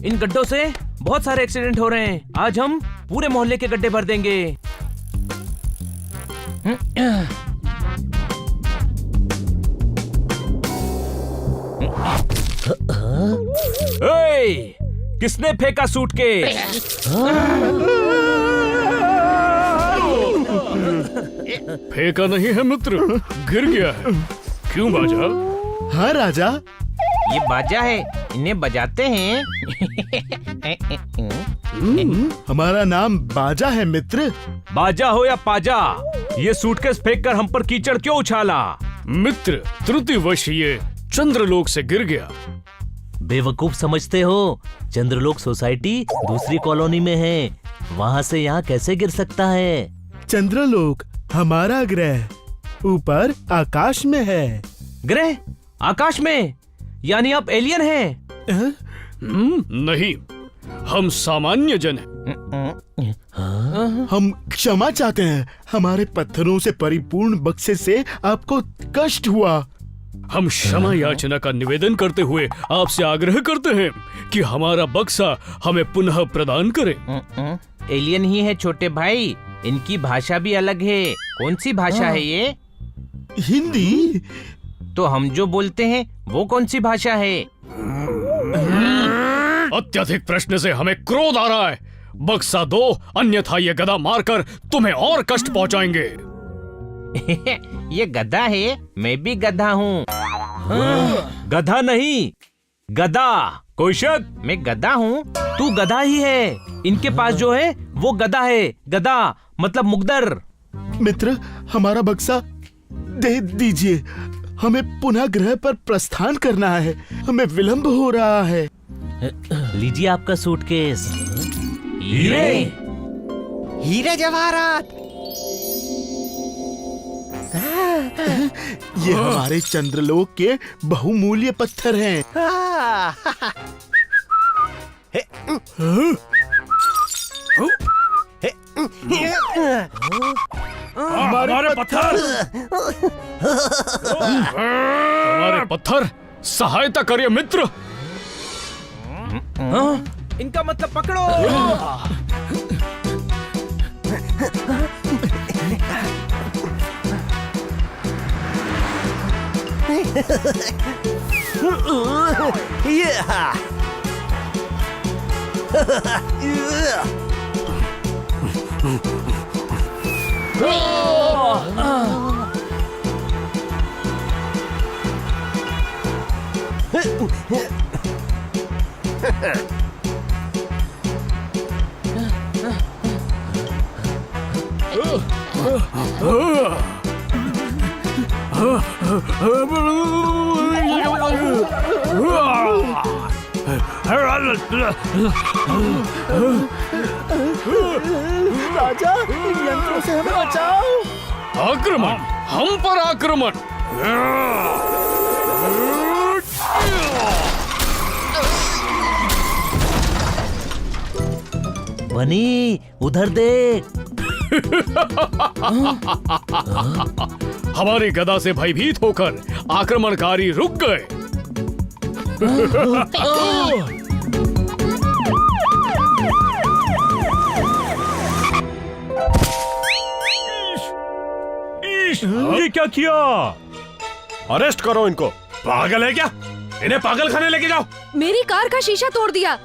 इन गड्ढों से बहुत सारे एक्सीडेंट हो रहे हैं। आज हम पूरे मोहल्ले के गड्ढे भर देंगे। ओए, किसने फेंका सूटकेस? फेंका नहीं है मित्र, गिर गया है। क्यों बाजा? हाँ राजा, ये बाजा है, इन्हें बजाते हैं। हमारा नाम बाजा है मित्र। बाजा हो या पाजा, ये सूटकेस फेंककर हम पर कीचड़ क्यों उछाला? मित्र, त्रुटिवश ये चंद्रलोक से गिर गया। बेवकूफ समझते हो? चंद्रलोक सोसाइटी दूसरी कॉलोनी में है, वहाँ से यहाँ कैसे गिर सकता है? चंद्रलोक हमारा ग्रह ऊपर आकाश में है। ग्रह आकाश में? यानी आप एलियन हैं? नहीं, हम सामान्य जन हैं। हम क्षमा चाहते हैं, हमारे पत्थरों से परिपूर्ण बक्से से आपको कष्ट हुआ। हम क्षमा याचना का निवेदन करते हुए आपसे आग्रह करते हैं कि हमारा बक्सा हमें पुनः प्रदान करें। एलियन ही है छोटे भाई, इनकी भाषा भी अलग है। कौन सी भाषा है ये? हिंदी। तो हम जो बोलते हैं वो कौन सी भाषा है? अत्यधिक प्रश्न से हमें क्रोध आ रहा है। बक्सा दो, अन्यथा ये गदा मारकर तुम्हें और कष्ट पहुंचाएंगे। ये गधा है, मैं भी गधा हूँ। गधा नहीं, गधा। कोई शक? मैं गधा हूँ, तू गधा ही है। इनके पास जो है वो गधा है, गधा मतलब मुग्दर। मित्र, हमारा बक्सा दे दीजिए, हमें पुनः ग्रह पर प्रस्थान करना है, हमें विलंब हो रहा है। लीजिए आपका सूटकेस। हीरे, हीरे जवाहरात। ये हमारे चंद्रलोक के बहुमूल्य पत्थर हैं। हमारे पत्थर, हमारे पत्थर, सहायता करिए मित्र। इनका मतलब पकड़ो। राजा, इन यंत्रों से हमें बचाओ। आक्रमण, हम पर आक्रमण। बनी, उधर देख। हमारी गदा से भयभीत होकर आक्रमणकारी रुक गए। ये क्या किया? अरेस्ट करो इनको। पागल है क्या? इन्हें पागल खाने लेके जाओ। मेरी कार का शीशा तोड़ दिया।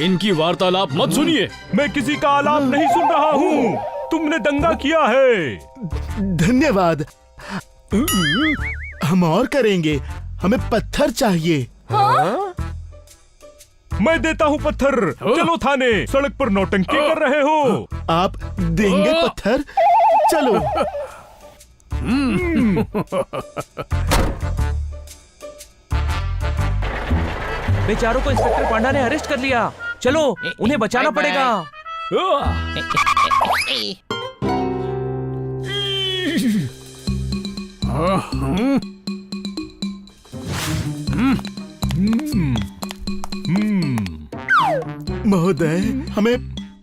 इनकी वार्तालाप मत सुनिए। मैं किसी का आलाप नहीं सुन रहा हूँ, तुमने दंगा किया है। धन्यवाद, हम और करेंगे, हमें पत्थर चाहिए। हाँ? मैं देता हूँ पत्थर। चलो थाने, सड़क पर नौटंकी कर रहे हो। आप देंगे पत्थर? चलो। बेचारों को इंस्पेक्टर पांडा ने अरेस्ट कर लिया। चलो, उन्हें बचाना पड़ेगा। महोदय, हमें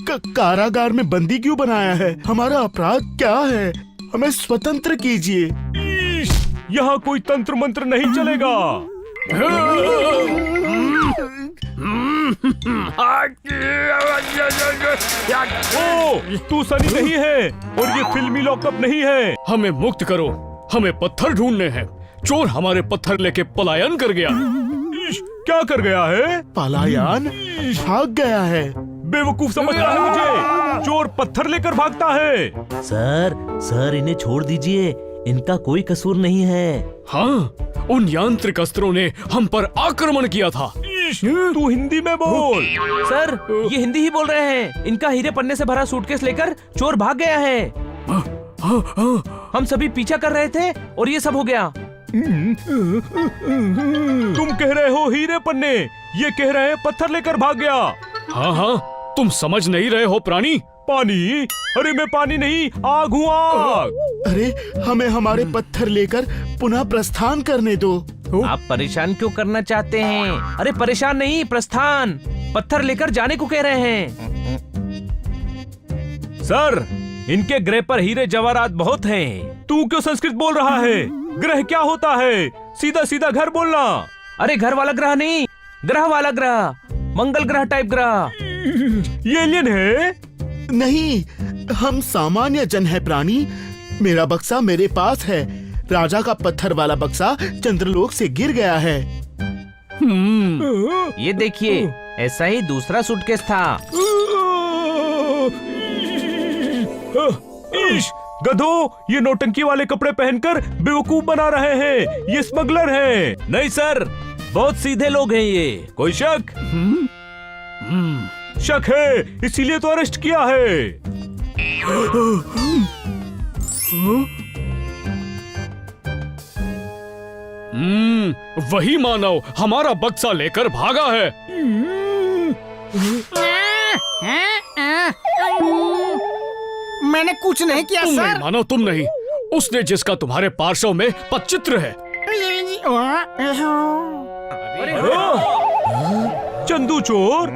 कारागार में बंदी क्यों बनाया है? हमारा अपराध क्या है? हमें स्वतंत्र कीजिए। यहाँ कोई तंत्र मंत्र नहीं चलेगा। ओ, तू सनी नहीं है और ये फिल्मी लॉकअप नहीं है। हमें मुक्त करो, हमें पत्थर ढूंढने हैं। चोर हमारे पत्थर लेके पलायन कर गया। क्या कर गया है? पलायन भाग गया है। बेवकूफ समझता है मुझे। चोर पत्थर लेकर भागता है। सर इन्हें छोड़ दीजिए, इनका कोई कसूर नहीं है। हाँ, उन यांत्रिक अस्त्रों ने हम पर आक्रमण किया था। तू हिंदी में बोल। सर ये हिंदी ही बोल रहे हैं। इनका हीरे पन्ने से भरा सूटकेस लेकर चोर भाग गया है। हम सभी पीछा कर रहे थे और ये सब हो गया। तुम कह रहे हो हीरे पन्ने, ये कह रहे हैं पत्थर लेकर भाग गया। हाँ, तुम समझ नहीं रहे हो प्राणी। पानी? अरे मैं पानी नहीं, आग हूँ आग। अरे हमें हमारे पत्थर लेकर पुनः प्रस्थान करने दो। आप परेशान क्यों करना चाहते हैं? अरे परेशान नहीं, प्रस्थान। पत्थर लेकर जाने को कह रहे हैं। सर, इनके ग्रह पर हीरे जवाहरात बहुत हैं। तू क्यों संस्कृत बोल रहा है? ग्रह क्या होता है? सीधा सीधा घर बोलना। अरे घर वाला ग्रह नहीं, ग्रह वाला ग्रह, मंगल ग्रह टाइप ग्रह। ये एलियन है? नहीं, हम सामान्य जन है प्राणी। मेरा बक्सा मेरे पास है। राजा का पत्थर वाला बक्सा चंद्रलोक से गिर गया है। ये देखिए, ऐसा ही दूसरा सूटकेस था। ईश, गधो, ये नौटंकी वाले कपड़े पहनकर बेवकूफ बना रहे हैं। ये स्मगलर हैं। नहीं सर, बहुत सीधे लोग हैं ये। कोई शक? शक है, इसीलिए तो अरेस्ट किया है। वही मानव हमारा बक्सा लेकर भागा है। मैंने कुछ नहीं किया तुम नहीं सर। मानो, तुम नहीं, उसने जिसका तुम्हारे पार्श्व में पच्चित्र है। चंदू चोर,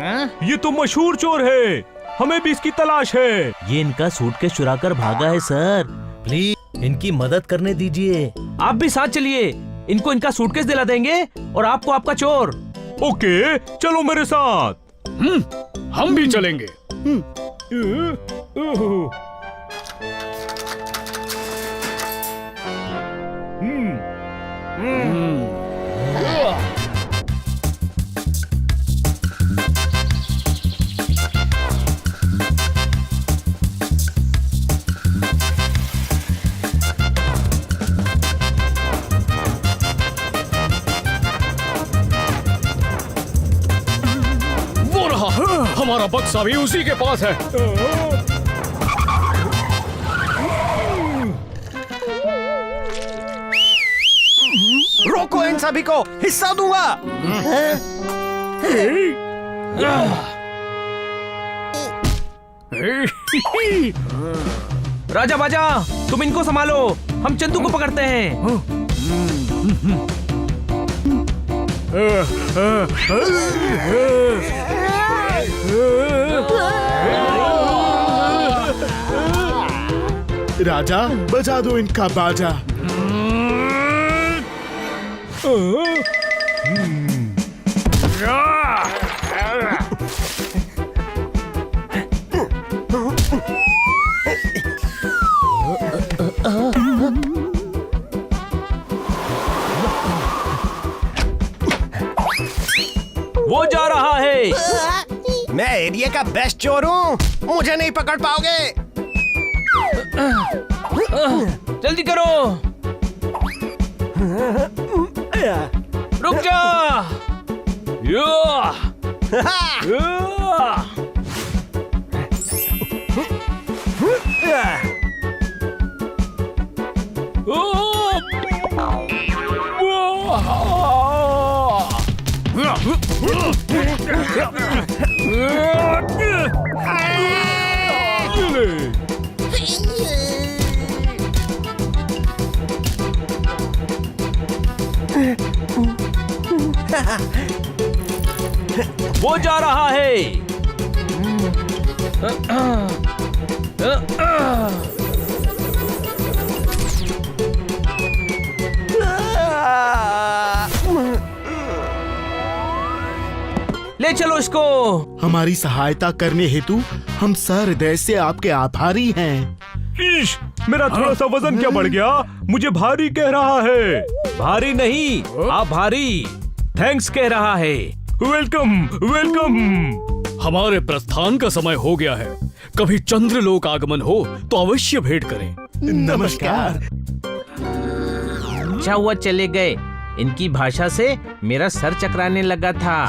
ये तो मशहूर चोर है। हमें भी इसकी तलाश है। ये इनका सूटकेस चुरा कर भागा है सर। प्लीज इनकी मदद करने दीजिए। आप भी साथ चलिए, इनको इनका सूटकेस दिला देंगे और आपको आपका चोर। ओके, चलो मेरे साथ। हम भी चलेंगे। वो रहा, हमारा बक्सा भी उसी के पास है। रोको इन सभी को, हिस्सा दूंगा। राजा बाजा, तुम इनको संभालो, हम चंदू को पकड़ते हैं। राजा, बजा दो इनका बाजा। वो जा रहा है। मैं एरिया का बेस्ट चोर हूँ, मुझे नहीं पकड़ पाओगे। जल्दी करो, रुक जा। वो जा रहा है। ले चलो इसको। हमारी सहायता करने हेतु हम सहृदय से आपके आभारी हैं। ईश, मेरा थोड़ा सा वजन क्या बढ़ गया? मुझे भारी कह रहा है। भारी नहीं, आभारी। थैंक्स कह रहा है। Welcome welcome. हमारे प्रस्थान का समय हो गया है। कभी चंद्रलोक आगमन हो तो अवश्य भेंट करें। नमस्कार। अच्छा हुआ चले गए, इनकी भाषा से मेरा सर चकराने लगा था।